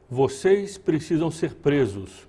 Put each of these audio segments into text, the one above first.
Vocês precisam ser presos.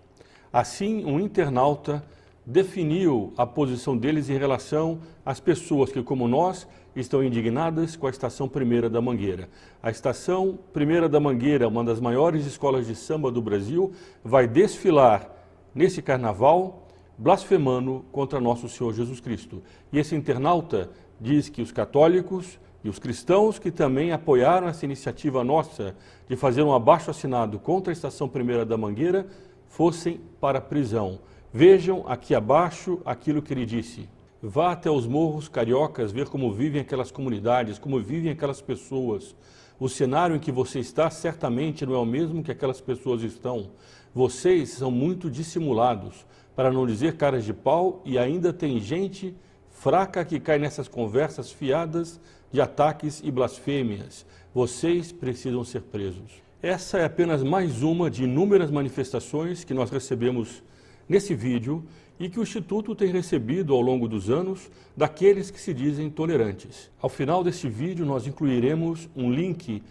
Assim, um internauta definiu a posição deles em relação às pessoas que, como nós, estão indignadas com a Estação Primeira da Mangueira. A Estação Primeira da Mangueira, uma das maiores escolas de samba do Brasil, vai desfilar nesse carnaval blasfemando contra nosso Senhor Jesus Cristo. E esse internauta diz que os católicos e os cristãos que também apoiaram essa iniciativa nossa de fazer um abaixo-assinado contra a Estação Primeira da Mangueira fossem para a prisão. Vejam aqui abaixo aquilo que ele disse. Vá até os morros cariocas ver como vivem aquelas comunidades, como vivem aquelas pessoas. O cenário em que você está certamente não é o mesmo que aquelas pessoas estão. Vocês são muito dissimulados, para não dizer caras de pau, e ainda tem gente fraca que cai nessas conversas fiadas de ataques e blasfêmias. Vocês precisam ser presos. Essa é apenas mais uma de inúmeras manifestações que nós recebemos nesse vídeo e que o Instituto tem recebido ao longo dos anos daqueles que se dizem tolerantes. Ao final desse vídeo nós incluiremos um link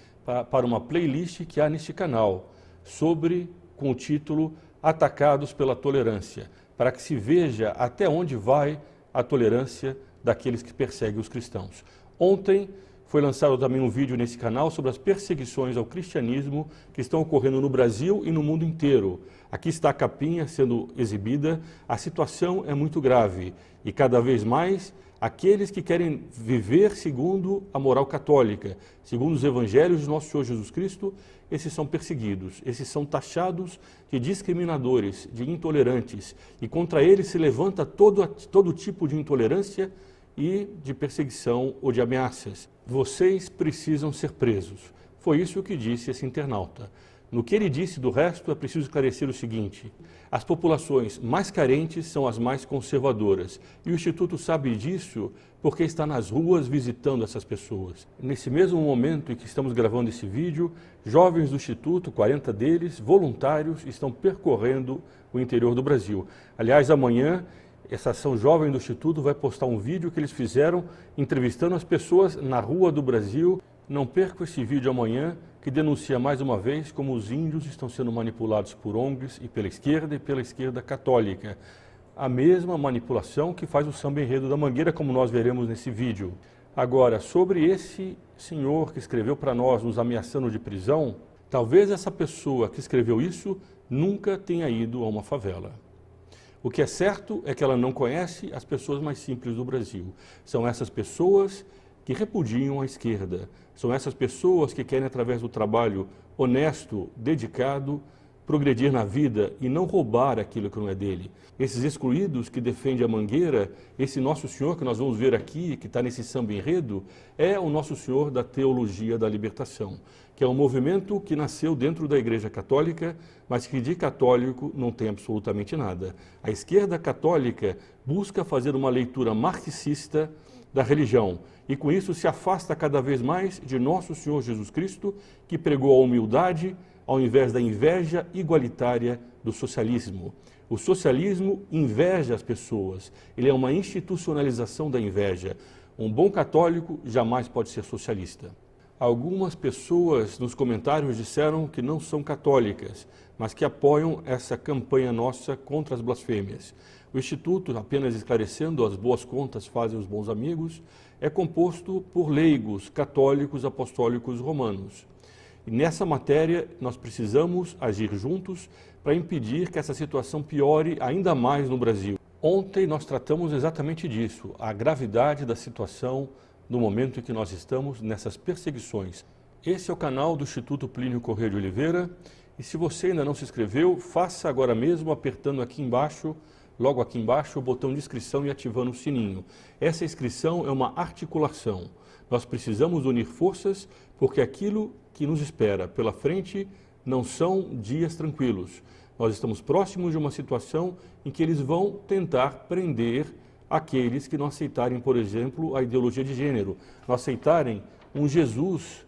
para uma playlist que há neste canal com o título Atacados pela Tolerância, para que se veja até onde vai a tolerância daqueles que perseguem os cristãos. Ontem foi lançado também um vídeo nesse canal sobre as perseguições ao cristianismo que estão ocorrendo no Brasil e no mundo inteiro. Aqui está a capinha sendo exibida. A situação é muito grave e cada vez mais aqueles que querem viver segundo a moral católica, segundo os evangelhos de nosso Senhor Jesus Cristo, esses são perseguidos, esses são taxados de discriminadores, de intolerantes, e contra eles se levanta todo tipo de intolerância e de perseguição ou de ameaças. Vocês precisam ser presos. Foi isso que disse esse internauta. No que ele disse do resto, é preciso esclarecer o seguinte: as populações mais carentes são as mais conservadoras, e o Instituto sabe disso porque está nas ruas visitando essas pessoas. Nesse mesmo momento em que estamos gravando esse vídeo, jovens do Instituto, 40 deles, voluntários, estão percorrendo o interior do Brasil. Aliás, amanhã, essa ação jovem do Instituto vai postar um vídeo que eles fizeram entrevistando as pessoas na rua do Brasil. Não perca esse vídeo amanhã, que denuncia mais uma vez como os índios estão sendo manipulados por ONGs e pela esquerda católica. A mesma manipulação que faz o samba enredo da Mangueira, como nós veremos nesse vídeo. Agora, sobre esse senhor que escreveu para nós, nos ameaçando de prisão, talvez essa pessoa que escreveu isso nunca tenha ido a uma favela. O que é certo é que ela não conhece as pessoas mais simples do Brasil. São essas pessoas que repudiam a esquerda. São essas pessoas que querem, através do trabalho honesto, dedicado, progredir na vida e não roubar aquilo que não é dele. Esses excluídos que defendem a Mangueira, esse Nosso Senhor que nós vamos ver aqui, que está nesse samba enredo, é o Nosso Senhor da Teologia da Libertação, que é um movimento que nasceu dentro da Igreja Católica, mas que de católico não tem absolutamente nada. A esquerda católica busca fazer uma leitura marxista da religião e com isso se afasta cada vez mais de nosso Senhor Jesus Cristo, que pregou a humildade ao invés da inveja igualitária do socialismo. O socialismo inveja as pessoas, ele é uma institucionalização da inveja. Um bom católico jamais pode ser socialista. Algumas pessoas nos comentários disseram que não são católicas, mas que apoiam essa campanha nossa contra as blasfêmias. O Instituto, apenas esclarecendo, as boas contas fazem os bons amigos, é composto por leigos, católicos, apostólicos, romanos. E nessa matéria nós precisamos agir juntos para impedir que essa situação piore ainda mais no Brasil. Ontem nós tratamos exatamente disso, a gravidade da situação no momento em que nós estamos nessas perseguições. Esse é o canal do Instituto Plínio Corrêa de Oliveira e se você ainda não se inscreveu, faça agora mesmo apertando aqui embaixo, logo aqui embaixo, o botão de inscrição e ativando o sininho. Essa inscrição é uma articulação. Nós precisamos unir forças porque aquilo que nos espera pela frente não são dias tranquilos. Nós estamos próximos de uma situação em que eles vão tentar prender aqueles que não aceitarem, por exemplo, a ideologia de gênero, não aceitarem um Jesus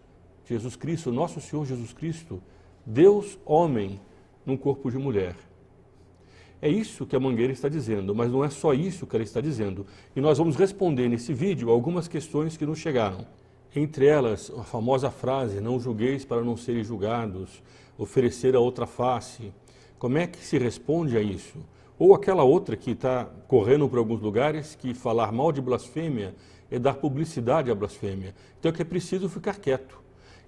Cristo, nosso Senhor Jesus Cristo, Deus homem num corpo de mulher. É isso que a Mangueira está dizendo, mas não é só isso que ela está dizendo. E nós vamos responder nesse vídeo algumas questões que nos chegaram. Entre elas, a famosa frase, não julgueis para não serem julgados, oferecer a outra face. Como é que se responde a isso? Ou aquela outra que está correndo por alguns lugares, que falar mal de blasfêmia é dar publicidade à blasfêmia. Então é que é preciso ficar quieto.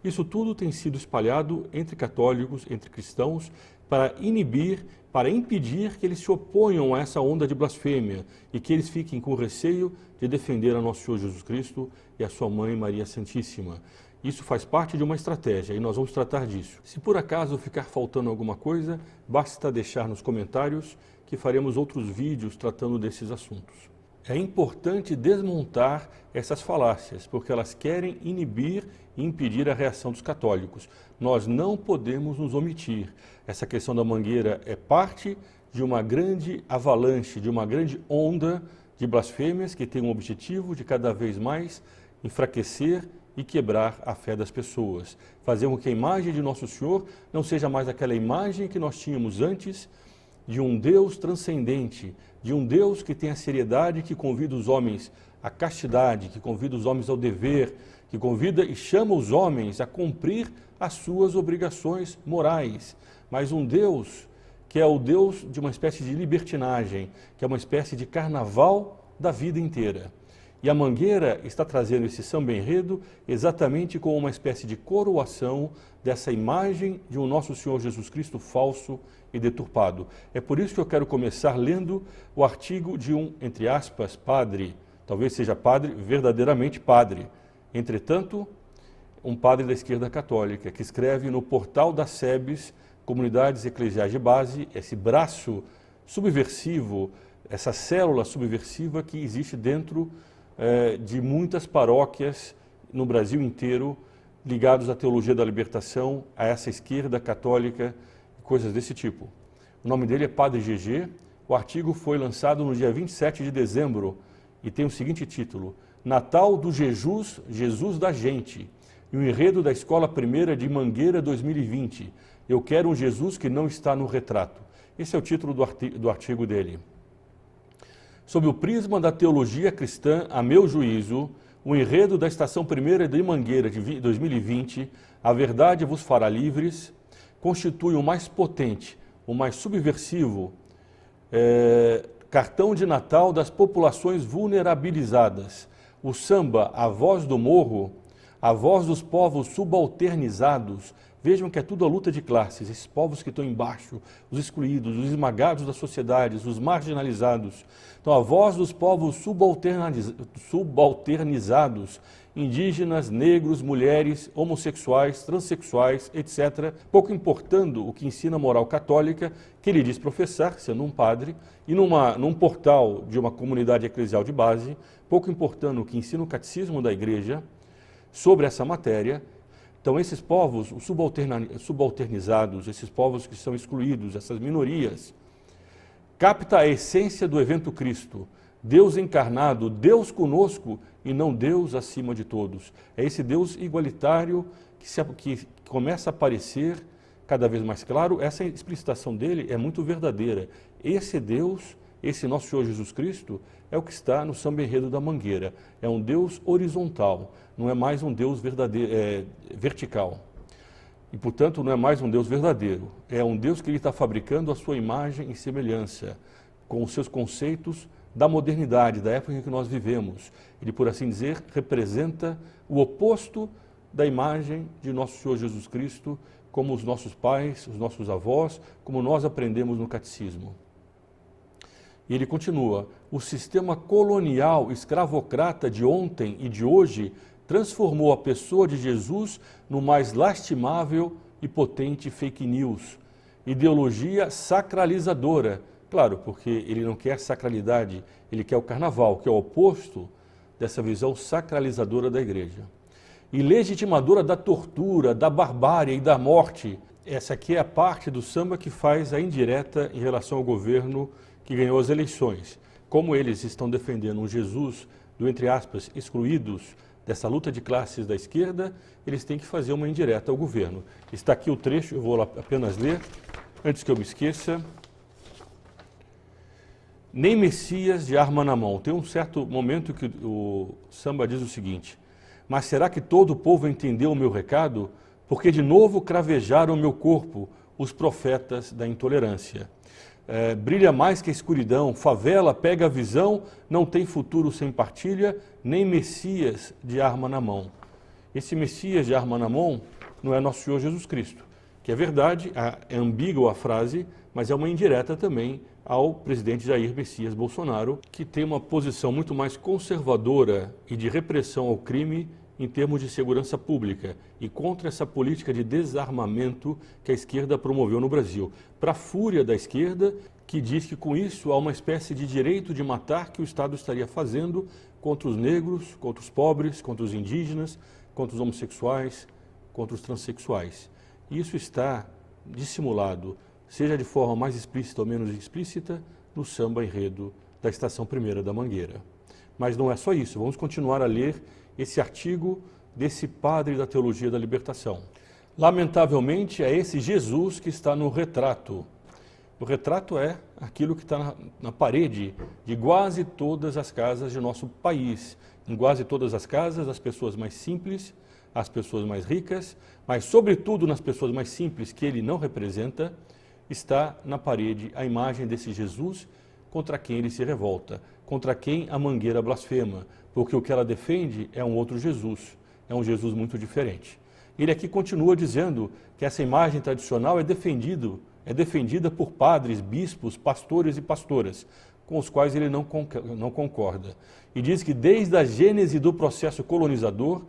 Isso tudo tem sido espalhado entre católicos, entre cristãos, para inibir, para impedir que eles se oponham a essa onda de blasfêmia e que eles fiquem com receio de defender a nosso Senhor Jesus Cristo e a sua mãe Maria Santíssima. Isso faz parte de uma estratégia e nós vamos tratar disso. Se por acaso ficar faltando alguma coisa, basta deixar nos comentários que faremos outros vídeos tratando desses assuntos. É importante desmontar essas falácias, porque elas querem inibir e impedir a reação dos católicos. Nós não podemos nos omitir. Essa questão da Mangueira é parte de uma grande avalanche, de uma grande onda de blasfêmias que tem o objetivo de cada vez mais enfraquecer e quebrar a fé das pessoas. Fazer com que a imagem de Nosso Senhor não seja mais aquela imagem que nós tínhamos antes, de um Deus transcendente, de um Deus que tem a seriedade, que convida os homens à castidade, que convida os homens ao dever, que convida e chama os homens a cumprir as suas obrigações morais. Mas um Deus que é o Deus de uma espécie de libertinagem, que é uma espécie de carnaval da vida inteira. E a Mangueira está trazendo esse samba enredo exatamente como uma espécie de coroação dessa imagem de um Nosso Senhor Jesus Cristo falso e deturpado. É por isso que eu quero começar lendo o artigo de um, entre aspas, padre, talvez seja padre, verdadeiramente padre, entretanto, um padre da esquerda católica, que escreve no portal da SEBS, Comunidades Eclesiais de Base, esse braço subversivo, essa célula subversiva que existe dentro de muitas paróquias no Brasil inteiro, ligados à teologia da libertação, a essa esquerda católica, coisas desse tipo. O nome dele é Padre GG, o artigo foi lançado no dia 27 de dezembro e tem o seguinte título: Natal do Jesus, Jesus da Gente, e o enredo da Escola Primeira de Mangueira 2020. Eu quero um Jesus que não está no retrato. Esse é o título do artigo dele. Sob o prisma da teologia cristã, a meu juízo, o enredo da Estação Primeira de Mangueira de 2020, A Verdade vos fará livres, constitui o mais potente, o mais subversivo cartão de Natal das populações vulnerabilizadas. O samba, a voz do morro, a voz dos povos subalternizados. Vejam que é tudo a luta de classes, esses povos que estão embaixo, os excluídos, os esmagados das sociedades, os marginalizados. Então, a voz dos povos subalternizados, indígenas, negros, mulheres, homossexuais, transexuais, etc., pouco importando o que ensina a moral católica, que ele diz professar, sendo um padre, e num portal de uma comunidade eclesial de base, pouco importando o que ensina o catecismo da igreja sobre essa matéria. Então, esses povos os subalternizados, esses povos que são excluídos, essas minorias, capta a essência do evento Cristo, Deus encarnado, Deus conosco e não Deus acima de todos. É esse Deus igualitário que começa a aparecer cada vez mais claro. Essa explicitação dele é muito verdadeira. Esse Deus, esse nosso Senhor Jesus Cristo, é o que está no samba enredo da Mangueira. É um Deus horizontal, não é mais um Deus vertical. E, portanto, não é mais um Deus verdadeiro. É um Deus que ele está fabricando a sua imagem e semelhança, com os seus conceitos da modernidade, da época em que nós vivemos. Ele, por assim dizer, representa o oposto da imagem de nosso Senhor Jesus Cristo, como os nossos pais, os nossos avós, como nós aprendemos no catecismo. E ele continua: o sistema colonial escravocrata de ontem e de hoje transformou a pessoa de Jesus no mais lastimável e potente fake news, ideologia sacralizadora. Claro, porque ele não quer sacralidade, ele quer o carnaval, que é o oposto dessa visão sacralizadora da igreja. E legitimadora da tortura, da barbárie e da morte. Essa aqui é a parte do samba que faz a indireta em relação ao governo que ganhou as eleições. Como eles estão defendendo um Jesus do, entre aspas, excluídos dessa luta de classes da esquerda, eles têm que fazer uma indireta ao governo. Está aqui o trecho, eu vou apenas ler, antes que eu me esqueça. Nem Messias de arma na mão. Tem um certo momento que o samba diz o seguinte: Mas será que todo o povo entendeu o meu recado? Porque de novo cravejaram o meu corpo os profetas da intolerância. Brilha mais que a escuridão, favela, pega a visão, não tem futuro sem partilha, nem Messias de arma na mão. Esse Messias de arma na mão não é nosso Senhor Jesus Cristo, que é verdade, é ambígua a frase, mas é uma indireta também ao presidente Jair Messias Bolsonaro, que tem uma posição muito mais conservadora e de repressão ao crime em termos de segurança pública e contra essa política de desarmamento que a esquerda promoveu no Brasil. Para a fúria da esquerda, que diz que com isso há uma espécie de direito de matar que o Estado estaria fazendo contra os negros, contra os pobres, contra os indígenas, contra os homossexuais, contra os transexuais. E isso está dissimulado, seja de forma mais explícita ou menos explícita, no samba enredo da Estação Primeira da Mangueira. Mas não é só isso, vamos continuar a ler esse artigo desse padre da teologia da libertação. Lamentavelmente, é esse Jesus que está no retrato. O retrato é aquilo que está na parede de quase todas as casas de nosso país. Em quase todas as casas, as pessoas mais simples, as pessoas mais ricas, mas sobretudo nas pessoas mais simples que ele não representa, está na parede a imagem desse Jesus contra quem ele se revolta, contra quem a Mangueira blasfema, porque o que ela defende é um outro Jesus, é um Jesus muito diferente. Ele aqui continua dizendo que essa imagem tradicional é defendida por padres, bispos, pastores e pastoras, com os quais ele não concorda. E diz que desde a gênese do processo colonizador,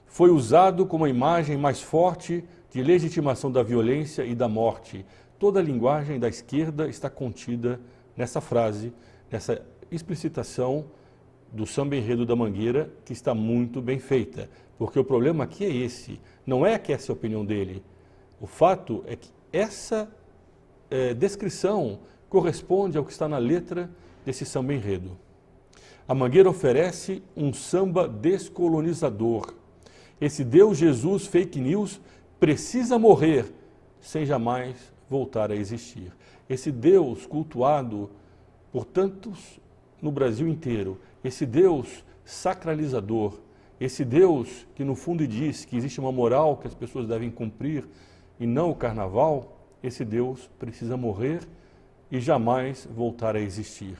foi usado como a imagem mais forte de legitimação da violência e da morte. Toda a linguagem da esquerda está contida nessa frase, nessa explicitação do samba enredo da Mangueira, que está muito bem feita. Porque o problema aqui é esse, não é que essa é a opinião dele. O fato é que essa descrição corresponde ao que está na letra desse samba enredo. A Mangueira oferece um samba descolonizador. Esse Deus Jesus fake news precisa morrer sem jamais voltar a existir. Esse Deus cultuado por tantos no Brasil inteiro, esse Deus sacralizador, esse Deus que no fundo diz que existe uma moral que as pessoas devem cumprir e não o carnaval, esse Deus precisa morrer e jamais voltar a existir.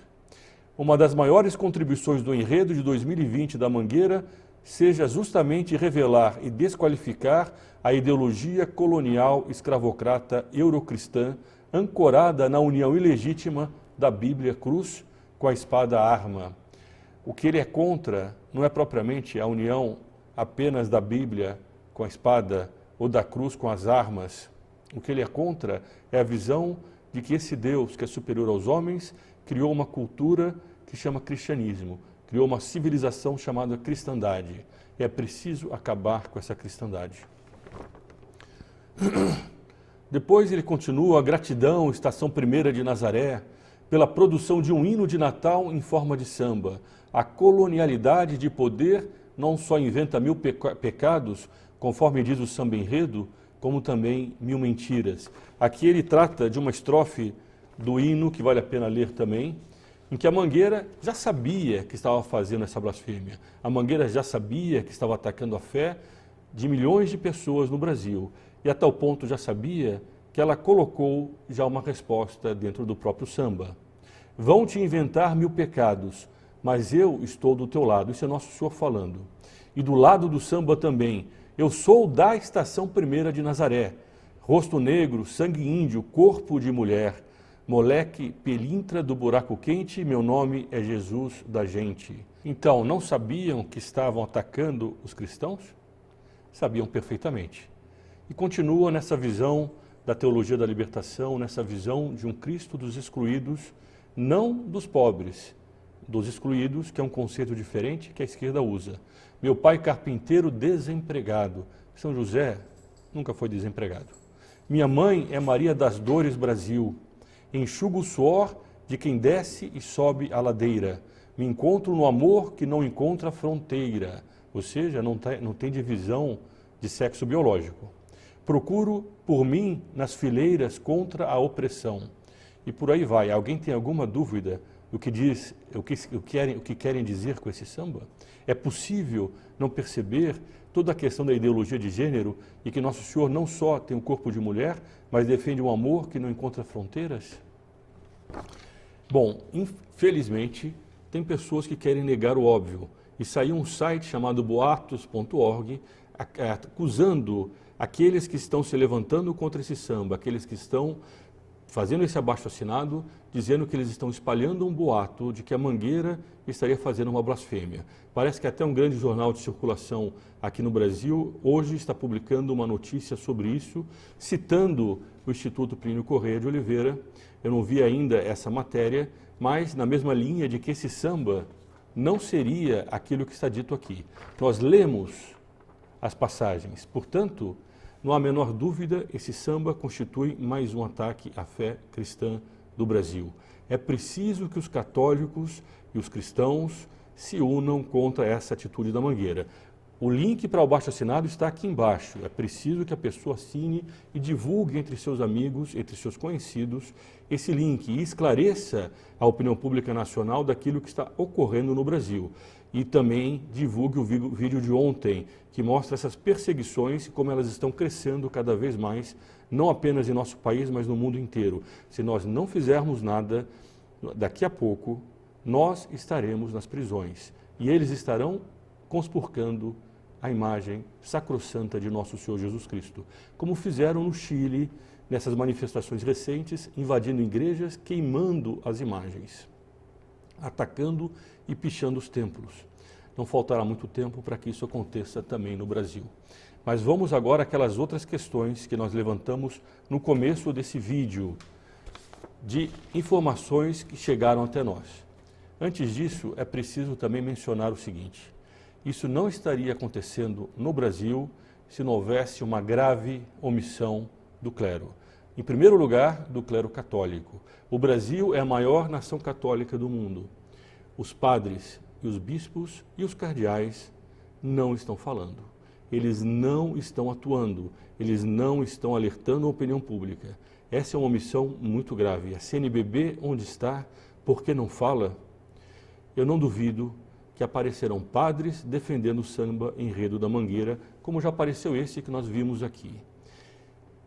Uma das maiores contribuições do enredo de 2020 da Mangueira seja justamente revelar e desqualificar a ideologia colonial escravocrata eurocristã ancorada na união ilegítima da Bíblia cruz com a espada arma. O que ele é contra não é propriamente a união apenas da Bíblia com a espada ou da cruz com as armas. O que ele é contra é a visão de que esse Deus, que é superior aos homens, criou uma cultura que chama cristianismo, criou uma civilização chamada cristandade. E é preciso acabar com essa cristandade. Depois ele continua: a gratidão, Estação Primeira de Nazaré, pela produção de um hino de Natal em forma de samba. A colonialidade de poder não só inventa 1000 pecados, conforme diz o samba enredo, como também 1000 mentiras. Aqui ele trata de uma estrofe do hino, que vale a pena ler também, em que a Mangueira já sabia que estava fazendo essa blasfêmia. A Mangueira já sabia que estava atacando a fé de milhões de pessoas no Brasil. E a tal ponto já sabia que ela colocou já uma resposta dentro do próprio samba. Vão te inventar 1000 pecados, mas eu estou do teu lado. Isso é Nosso Senhor falando. E do lado do samba também. Eu sou da Estação Primeira de Nazaré. Rosto negro, sangue índio, corpo de mulher. Moleque, pelintra do buraco quente, meu nome é Jesus da gente. Então, não sabiam que estavam atacando os cristãos? Sabiam perfeitamente. E continua nessa visão da teologia da libertação, nessa visão de um Cristo dos excluídos, não dos pobres, dos excluídos, que é um conceito diferente que a esquerda usa. Meu pai carpinteiro desempregado. São José nunca foi desempregado. Minha mãe é Maria das Dores Brasil. Enxugo o suor de quem desce e sobe a ladeira. Me encontro no amor que não encontra fronteira. Ou seja, não tem divisão de sexo biológico. Procuro por mim nas fileiras contra a opressão. E por aí vai. Alguém tem alguma dúvida o que querem dizer com esse samba? É possível não perceber toda a questão da ideologia de gênero e que Nosso Senhor não só tem o corpo de mulher, mas defende um amor que não encontra fronteiras? Bom, infelizmente, tem pessoas que querem negar o óbvio. E saiu um site chamado boatos.org acusando aqueles que estão se levantando contra esse samba, aqueles que estão fazendo esse abaixo-assinado, dizendo que eles estão espalhando um boato de que a Mangueira estaria fazendo uma blasfêmia. Parece que até um grande jornal de circulação aqui no Brasil hoje está publicando uma notícia sobre isso, citando o Instituto Plínio Corrêa de Oliveira. Eu não vi ainda essa matéria, mas na mesma linha de que esse samba não seria aquilo que está dito aqui. Nós lemos as passagens, portanto, não há a menor dúvida, esse samba constitui mais um ataque à fé cristã do Brasil. É preciso que os católicos e os cristãos se unam contra essa atitude da Mangueira. O link para o abaixo-assinado está aqui embaixo. É preciso que a pessoa assine e divulgue entre seus amigos, entre seus conhecidos, esse link e esclareça a opinião pública nacional daquilo que está ocorrendo no Brasil. E também divulgue o vídeo de ontem, que mostra essas perseguições e como elas estão crescendo cada vez mais, não apenas em nosso país, mas no mundo inteiro. Se nós não fizermos nada, daqui a pouco, nós estaremos nas prisões. E eles estarão conspurcando a imagem sacrossanta de Nosso Senhor Jesus Cristo, como fizeram no Chile, nessas manifestações recentes, invadindo igrejas, queimando as imagens, atacando e pichando os templos. Não faltará muito tempo para que isso aconteça também no Brasil. Mas vamos agora àquelas outras questões que nós levantamos no começo desse vídeo, de informações que chegaram até nós. Antes disso, é preciso também mencionar o seguinte: isso não estaria acontecendo no Brasil se não houvesse uma grave omissão do clero. Em primeiro lugar, do clero católico. O Brasil é a maior nação católica do mundo. Os padres e os bispos e os cardeais não estão falando. Eles não estão atuando. Eles não estão alertando a opinião pública. Essa é uma omissão muito grave. A CNBB, onde está? Por que não fala? Eu não duvido que aparecerão padres defendendo o samba enredo da Mangueira, como já apareceu esse que nós vimos aqui.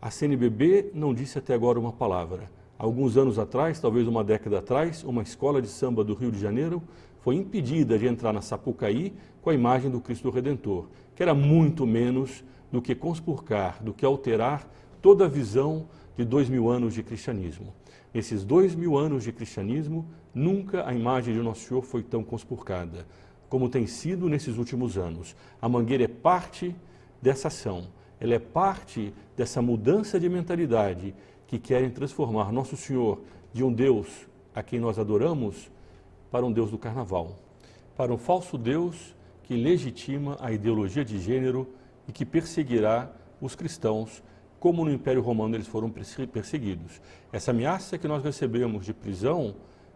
A CNBB não disse até agora uma palavra. Alguns anos atrás, talvez uma década atrás, uma escola de samba do Rio de Janeiro foi impedida de entrar na Sapucaí com a imagem do Cristo Redentor, que era muito menos do que conspurcar, do que alterar toda a visão de 2000 anos de cristianismo. Nesses 2000 anos de cristianismo, nunca a imagem de Nosso Senhor foi tão conspurcada como tem sido nesses últimos anos. A Mangueira é parte dessa ação, ela é parte dessa mudança de mentalidade que querem transformar Nosso Senhor de um Deus a quem nós adoramos para um Deus do carnaval, para um falso Deus que legitima a ideologia de gênero e que perseguirá os cristãos, como no Império Romano eles foram perseguidos. Essa ameaça que nós recebemos de prisão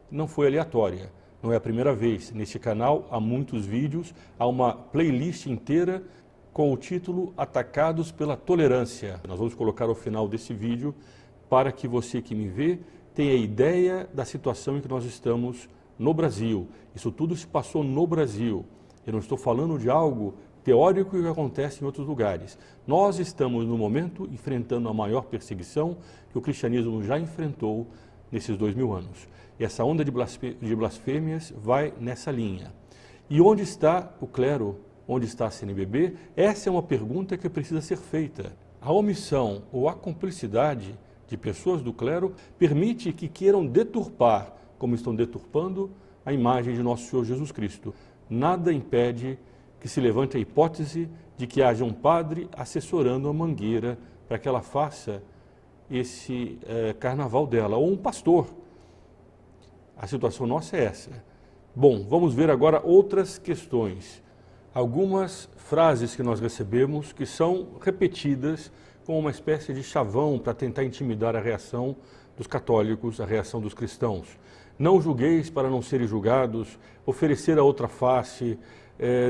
não foi aleatória, não é a primeira vez. Neste canal há muitos vídeos, há uma playlist inteira com o título Atacados pela Tolerância. Nós vamos colocar ao final desse vídeo para que você que me vê tenha ideia da situação em que nós estamos no Brasil. Isso tudo se passou no Brasil. Eu não estou falando de algo teórico que acontece em outros lugares. Nós estamos, no momento, enfrentando a maior perseguição que o cristianismo já enfrentou nesses 2000 anos. E essa onda de blasfêmias vai nessa linha. E onde está o clero? Onde está a CNBB? Essa é uma pergunta que precisa ser feita. A omissão ou a cumplicidade de pessoas do clero permite que queiram deturpar, como estão deturpando, a imagem de Nosso Senhor Jesus Cristo. Nada impede que se levante a hipótese de que haja um padre assessorando a Mangueira para que ela faça esse carnaval dela, ou um pastor. A situação nossa é essa. Bom, vamos ver agora outras questões. Algumas frases que nós recebemos que são repetidas como uma espécie de chavão para tentar intimidar a reação dos católicos, a reação dos cristãos. Não julgueis para não serem julgados, oferecer a outra face,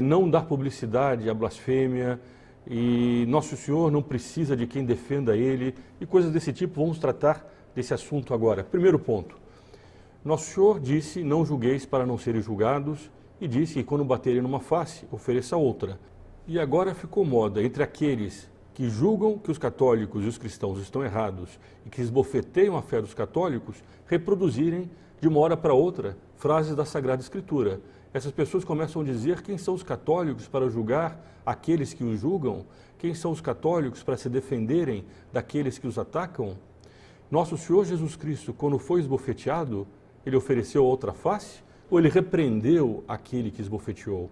não dar publicidade à blasfêmia, e Nosso Senhor não precisa de quem defenda Ele, e coisas desse tipo. Vamos tratar desse assunto agora. Primeiro ponto, Nosso Senhor disse, não julgueis para não serem julgados, e disse que quando baterem numa face, ofereça outra. E agora ficou moda entre aqueles que julgam que os católicos e os cristãos estão errados e que esbofeteiam a fé dos católicos, reproduzirem de uma hora para outra frases da Sagrada Escritura. Essas pessoas começam a dizer quem são os católicos para julgar aqueles que os julgam, quem são os católicos para se defenderem daqueles que os atacam. Nosso Senhor Jesus Cristo, quando foi esbofeteado, ele ofereceu outra face ou ele repreendeu aquele que esbofeteou?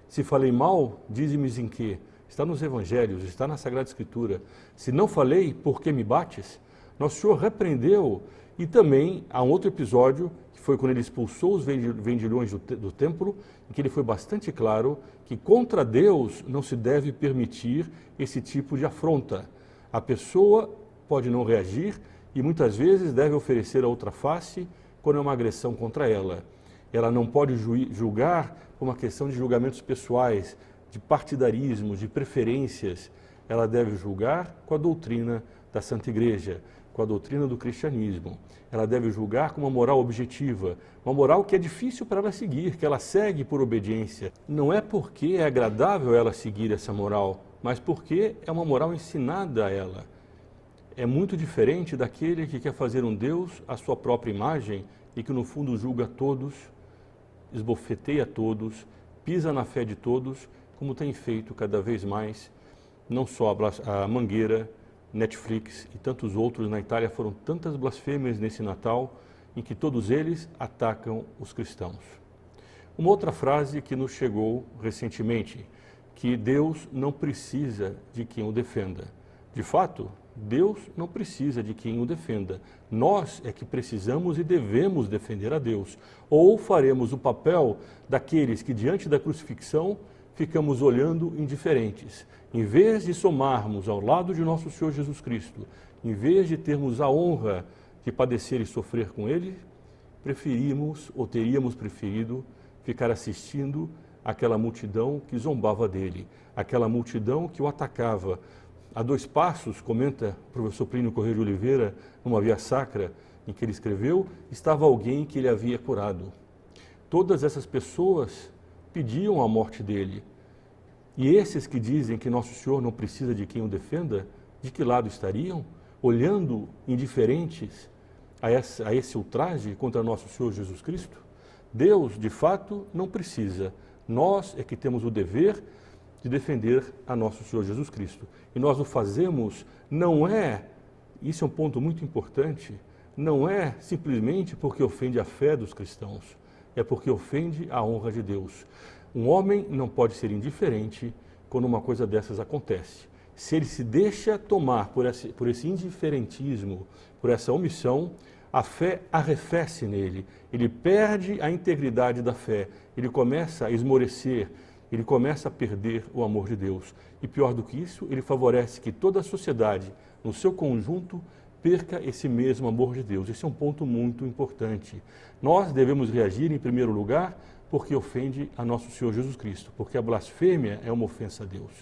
Se falei mal, dize-me em quê? Está nos Evangelhos, está na Sagrada Escritura. Se não falei, por que me bates? Nosso Senhor repreendeu. E também há um outro episódio, que foi quando ele expulsou os vendilhões do templo, em que ele foi bastante claro que contra Deus não se deve permitir esse tipo de afronta. A pessoa pode não reagir e muitas vezes deve oferecer a outra face quando é uma agressão contra ela. Ela não pode julgar por uma questão de julgamentos pessoais, de partidarismo, de preferências. Ela deve julgar com a doutrina da Santa Igreja, com a doutrina do cristianismo. Ela deve julgar com uma moral objetiva, uma moral que é difícil para ela seguir, que ela segue por obediência. Não é porque é agradável ela seguir essa moral, mas porque é uma moral ensinada a ela. É muito diferente daquele que quer fazer um Deus à sua própria imagem e que no fundo julga todos, esbofeteia todos, pisa na fé de todos, como tem feito cada vez mais, não só a Mangueira, Netflix e tantos outros. Na Itália foram tantas blasfêmias nesse Natal, em que todos eles atacam os cristãos. Uma outra frase que nos chegou recentemente, que Deus não precisa de quem o defenda. De fato, Deus não precisa de quem o defenda. Nós é que precisamos e devemos defender a Deus. Ou faremos o papel daqueles que, diante da crucifixão, ficamos olhando indiferentes. Em vez de somarmos ao lado de nosso Senhor Jesus Cristo, em vez de termos a honra de padecer e sofrer com Ele, preferimos ou teríamos preferido ficar assistindo aquela multidão que zombava dele, aquela multidão que o atacava. A 2 passos, comenta o professor Plínio Corrêa de Oliveira, numa via sacra em que ele escreveu, estava alguém que ele havia curado. Todas essas pessoas pediam a morte dele. E esses que dizem que Nosso Senhor não precisa de quem o defenda, de que lado estariam? Olhando indiferentes a esse ultraje contra Nosso Senhor Jesus Cristo? Deus, de fato, não precisa. Nós é que temos o dever de defender a Nosso Senhor Jesus Cristo. E nós o fazemos, não é, isso é um ponto muito importante, não é simplesmente porque ofende a fé dos cristãos, é porque ofende a honra de Deus. Um homem não pode ser indiferente quando uma coisa dessas acontece. Se ele se deixa tomar por esse indiferentismo, por essa omissão, a fé arrefece nele, ele perde a integridade da fé, ele começa a esmorecer, ele começa a perder o amor de Deus. E pior do que isso, ele favorece que toda a sociedade, no seu conjunto, perca esse mesmo amor de Deus. Esse é um ponto muito importante. Nós devemos reagir, em primeiro lugar, porque ofende a nosso Senhor Jesus Cristo, porque a blasfêmia é uma ofensa a Deus.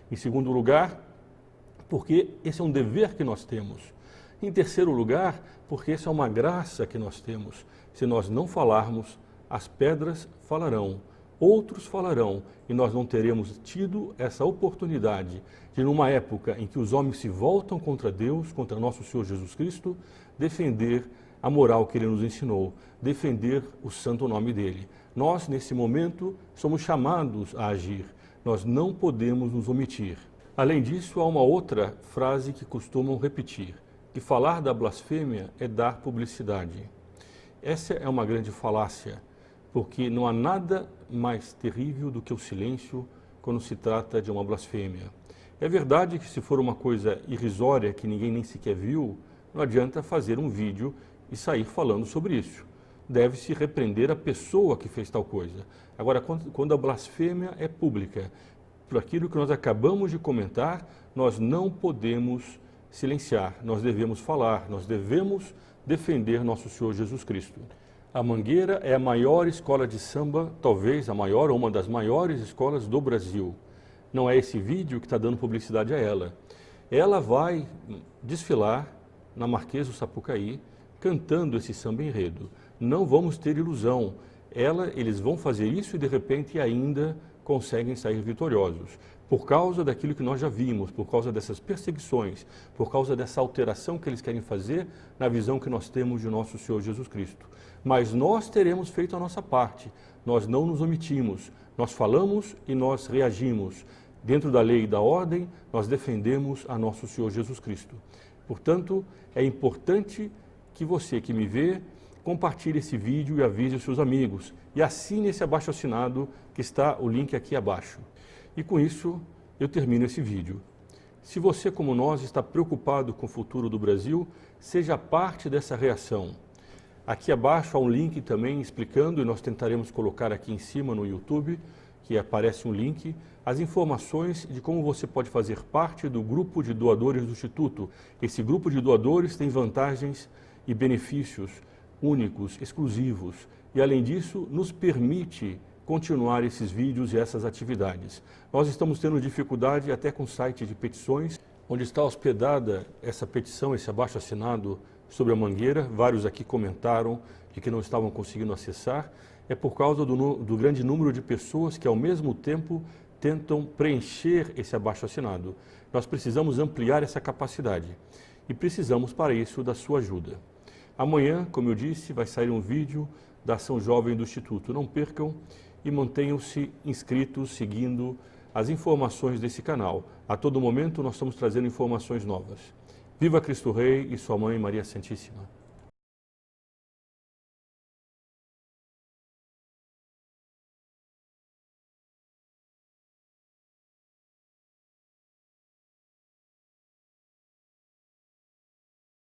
Em segundo lugar, porque esse é um dever que nós temos. Em terceiro lugar, porque essa é uma graça que nós temos. Se nós não falarmos, as pedras falarão, outros falarão, e nós não teremos tido essa oportunidade de, numa época em que os homens se voltam contra Deus, contra nosso Senhor Jesus Cristo, defender a moral que Ele nos ensinou, defender o santo nome dEle. Nós, nesse momento, somos chamados a agir. Nós não podemos nos omitir. Além disso, há uma outra frase que costumam repetir, que falar da blasfêmia é dar publicidade. Essa é uma grande falácia, porque não há nada mais terrível do que o silêncio quando se trata de uma blasfêmia. É verdade que se for uma coisa irrisória, que ninguém nem sequer viu, não adianta fazer um vídeo e sair falando sobre isso. Deve-se repreender a pessoa que fez tal coisa. Agora, quando a blasfêmia é pública, por aquilo que nós acabamos de comentar, nós não podemos silenciar, nós devemos falar, nós devemos defender nosso Senhor Jesus Cristo. A Mangueira é a maior escola de samba, talvez a maior ou uma das maiores escolas do Brasil. Não é esse vídeo que está dando publicidade a ela. Ela vai desfilar na Marquês do Sapucaí, cantando esse samba enredo. não vamos ter ilusão. Eles vão fazer isso e de repente ainda conseguem sair vitoriosos. Por causa daquilo que nós já vimos, por causa dessas perseguições, por causa dessa alteração que eles querem fazer na visão que nós temos de nosso Senhor Jesus Cristo. Mas nós teremos feito a nossa parte, nós não nos omitimos, nós falamos e nós reagimos. Dentro da lei e da ordem, nós defendemos a nosso Senhor Jesus Cristo. Portanto, é importante que você que me vê, compartilhe esse vídeo e avise os seus amigos. E assine esse abaixo-assinado, que está o link aqui abaixo. E com isso, eu termino esse vídeo. Se você, como nós, está preocupado com o futuro do Brasil, seja parte dessa reação. Aqui abaixo há um link também explicando, e nós tentaremos colocar aqui em cima no YouTube, que aparece um link, as informações de como você pode fazer parte do grupo de doadores do Instituto. Esse grupo de doadores tem vantagens e benefícios únicos, exclusivos, e além disso, nos permite continuar esses vídeos e essas atividades. Nós estamos tendo dificuldade até com o site de petições, onde está hospedada essa petição, esse abaixo-assinado sobre a Mangueira. Vários aqui comentaram de que não estavam conseguindo acessar. É por causa do grande número de pessoas que, ao mesmo tempo, tentam preencher esse abaixo-assinado. Nós precisamos ampliar essa capacidade e precisamos, para isso, da sua ajuda. Amanhã, como eu disse, vai sair um vídeo da Ação Jovem do Instituto. Não percam e mantenham-se inscritos, seguindo as informações desse canal. A todo momento nós estamos trazendo informações novas. Viva Cristo Rei e sua Mãe Maria Santíssima.